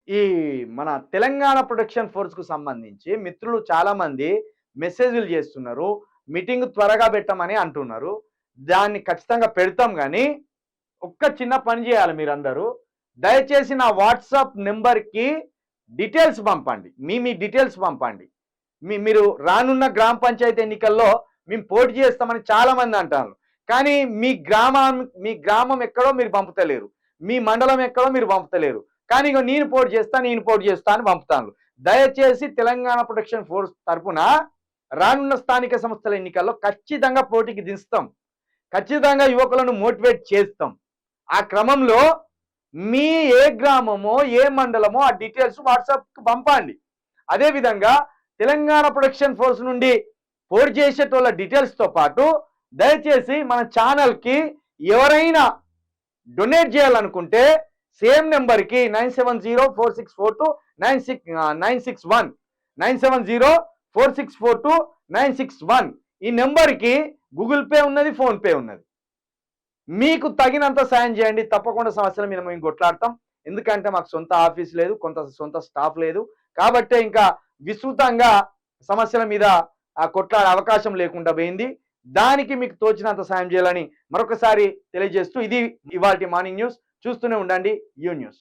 ఈ మన తెలంగాణ ప్రొటెక్షన్ ఫోర్స్‌కు సంబంధించి మిత్రులు చాలామంది మెసేజ్‌లు చేస్తున్నారు. మీటింగ్ త్వరగా పెట్టమని అంటున్నారు. దాన్ని ఖచ్చితంగా పెడతాం గానీ, ఒక్క చిన్న పని చేయాలి మీరందరూ. దయచేసి నా వాట్సాప్ నంబర్‌కి డీటెయిల్స్ పంపండి. మీ డీటెయిల్స్ పంపండి. మీరు రానున్న గ్రామ పంచాయతీ ఎన్నికల్లో మేము పోటీ చేస్తామని చాలామంది అంటారు. కానీ మీ గ్రామం ఎక్కడో మీరు పంపుతలేరు. మీ మండలం ఎక్కడో మీరు పంపుతలేరు. కానీ ఇగో నేను పోటీ చేస్తా అని పంపుతాను. దయచేసి తెలంగాణ ప్రొటెక్షన్ ఫోర్స్ తరపున రానున్న స్థానిక సంస్థల ఎన్నికల్లో ఖచ్చితంగా పోటీకి దించుతాం. ఖచ్చితంగా యువకులను మోటివేట్ చేస్తాం. ఆ క్రమంలో మీ ఏ గ్రామమో, ఏ మండలమో ఆ డీటెయిల్స్ వాట్సాప్‌కి పంపండి. అదేవిధంగా తెలంగాణ ప్రొటెక్షన్ ఫోర్స్ నుండి పోటీ చేసేటోళ్ళ డీటెయిల్స్‌తో పాటు దయచేసి మన ఛానల్‌కి ఎవరైనా డొనేట్ చేయాలనుకుంటే సేమ్ నెంబర్‌కి 9704642961 9704642961 ఈ నెంబర్‌కి గూగుల్ పే ఉన్నది, ఫోన్ పే ఉన్నది. మీకు తగినంత సాయం చేయండి. తప్పకుండా సమస్యల మీద మేము కొట్లాడతాం. ఎందుకంటే మాకు సొంత ఆఫీస్ లేదు, సొంత స్టాఫ్ లేదు. కాబట్టే ఇంకా విస్తృతంగా సమస్యల మీద కొట్లాడే అవకాశం లేకుండా పోయింది. దానికి మీకు తోచినంత సాయం చేయాలని మరొకసారి తెలియజేస్తూ ఇది ఇవాల్టి మార్నింగ్ న్యూస్. చూస్తూనే ఉండండి యూ న్యూస్.